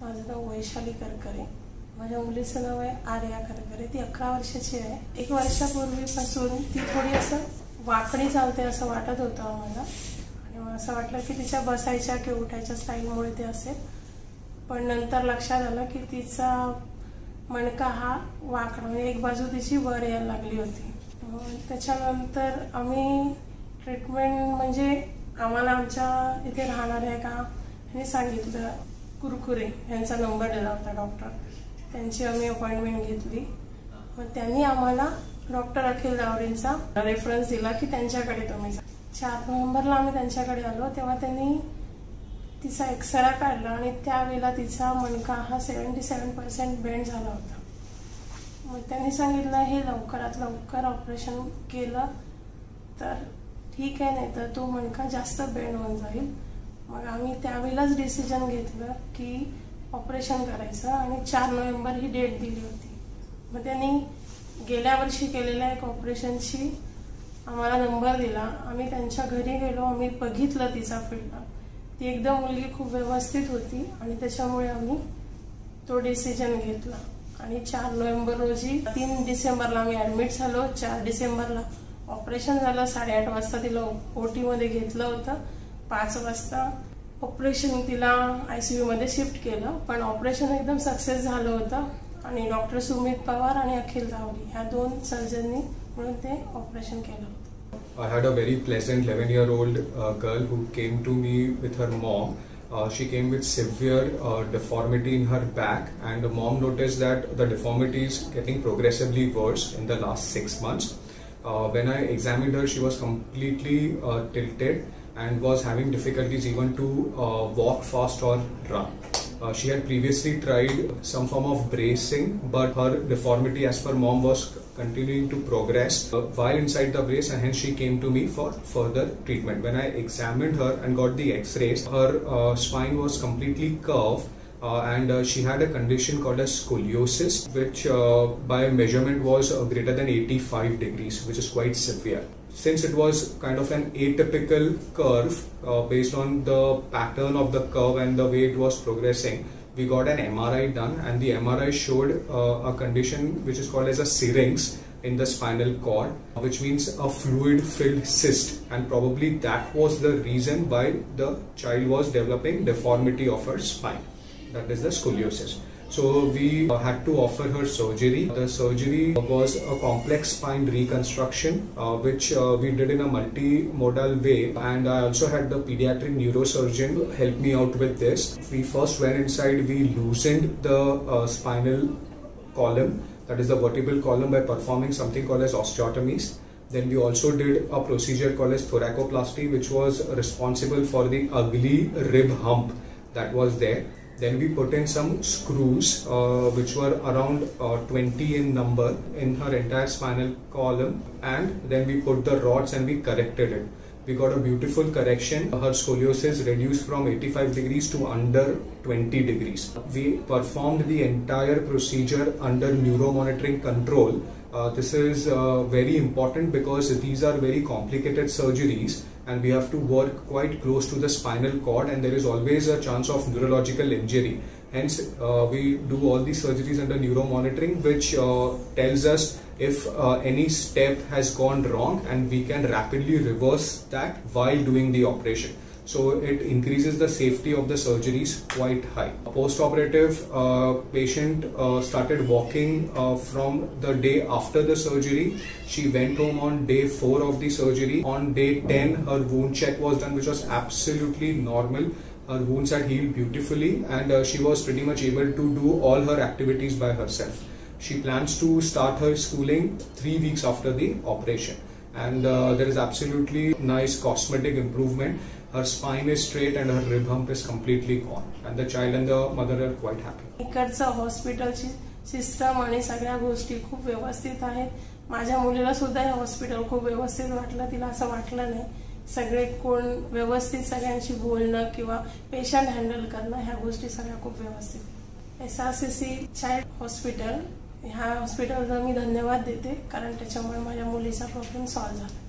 माझं नाव वैशाली करकरे. माझ्या मुलीचं नाव आहे आर्या करकरे. ती 11 वर्षाची आहे. 1 वर्षापूर्वीपासून ती थोडी असं वाकडी चालते असं वाटत होतं आम्हाला आणि मला असं वाटलं की तिच्या बसायच्या किंवा उठायच्या स्टाईलमुळे ते असेल. पण नंतर लक्षात आलं की तिचा मणका हा वाकडा म्हणजे एक बाजू तिची वर यायला लागली होती. त्याच्यानंतर आम्ही ट्रीटमेंट म्हणजे आम्हाला आमच्या इथे राहणाऱ्या एका ह्यांनी सांगितलं, कुरकुरे यांचा नंबर दिला होता डॉक्टर. त्यांची आम्ही अपॉइंटमेंट घेतली. मग त्यांनी आम्हाला डॉक्टर अखिल दावरेंचा रेफरन्स दिला की त्यांच्याकडे तुम्ही जा. 4 नोव्हेंबरला आम्ही त्यांच्याकडे आलो. तेव्हा त्यांनी तिचा एक्सरा काढला आणि त्यावेळेला तिचा मणका हा 77% बेंड झाला होता. मग त्यांनी सांगितलं हे लवकरात लवकर ऑपरेशन केलं तर ठीक आहे, नाही तर तो मणका जास्त बेंड होऊन जाईल. मग आम्ही त्यावेळेलाच डिसिजन घेतलं की ऑपरेशन करायचं आणि 4 नोव्हेंबर ही डेट दिली होती. मग त्यांनी गेल्या वर्षी केलेल्या एक ऑपरेशनची आम्हाला नंबर दिला. आम्ही त्यांच्या घरी गेलो. आम्ही बघितलं तिचा पिल्ला. ती एकदम मुलगी खूप व्यवस्थित होती आणि त्याच्यामुळे आम्ही तो डिसिजन घेतला आणि 4 नोव्हेंबर रोजी 3 डिसेंबरला आम्ही ॲडमिट झालो. 4 डिसेंबरला ऑपरेशन झालं. 8:30 वाजता तिला OT मध्ये घेतलं होतं. 5 वाजता ऑपरेशन तिला ICU मध्ये शिफ्ट केलं. पण ऑपरेशन एकदम सक्सेस झालं होतं आणि डॉक्टर सुमित पवार आणि अखिल दावरे ह्या 2 सर्जननी मिळून ते ऑपरेशन केलं होतं. I had a very pleasant 11-year-old girl who came to me with her mom. She came with severe deformity in her back, and the mom noticed that the deformity is getting progressively worse in the last 6 months. When I examined her, she was completely tilted and was having difficulties even to walk fast or run. She had previously tried some form of bracing, but her deformity, as per mom, was continuing to progress while inside the brace, and hence she came to me for further treatment. When I examined her and got the x-rays, her spine was completely curved and she had a condition called as scoliosis, which by measurement was greater than 85 degrees, which is quite severe. Since it was kind of an atypical curve based on the pattern of the curve and the way it was progressing, we got an MRI done, and the MRI showed a condition which is called as a syrinx in the spinal cord, which means a fluid-filled cyst, and probably that was the reason why the child was developing deformity of her spine. That is the scoliosis. So we had to offer her surgery. The surgery was a complex spine reconstruction, which we did in a multimodal way, and I also had the pediatric neurosurgeon help me out with this. We first went inside, we loosened the spinal column, that is the vertebral column, by performing something called as osteotomies. Then we also did a procedure called as thoracoplasty, which was responsible for the ugly rib hump that was there. Then we put in some screws which were around 20 in number in her entire spinal column, and then we put the rods and we corrected it. We got a beautiful correction. Her scoliosis reduced from 85 degrees to under 20 degrees. We performed the entire procedure under neuromonitoring control. This is very important because these are very complicated surgeries and we have to work quite close to the spinal cord, and there is always a chance of neurological injury. Hence, we do all these surgeries under neuromonitoring, which tells us if any step has gone wrong, and we can rapidly reverse that while doing the operation. So it increases the safety of the surgeries quite high. Post-operative patient started walking from the day after the surgery. She went home on day 4 of the surgery. On day 10, her wound check was done, which was absolutely normal. Her wounds had healed beautifully, and she was pretty much able to do all her activities by herself. She plans to start her schooling 3 weeks after the operation, and there is absolutely nice cosmetic improvement. Her spine is straight and her rib hump is completely gone, and the child and the mother are quite happy. इकडचं हॉस्पिटलची system आणि सगळ्या गोष्टी खूप व्यवस्थित आहेत. माझ्या मुलीला सुद्धा हे हॉस्पिटल खूप व्यवस्थित वाटलं. तिला असं वाटलं नाही. सगळे कोण व्यवस्थित सगळ्यांशी बोलणं किंवा पेशंट हँडल करणं ह्या गोष्टी सगळ्या खूप व्यवस्थित. SRCC चाइल्ड हॉस्पिटल ह्या हॉस्पिटलला मी धन्यवाद देते, कारण त्याच्यामुळे माझ्या मुलीचा प्रॉब्लेम सॉल्व्ह झाला.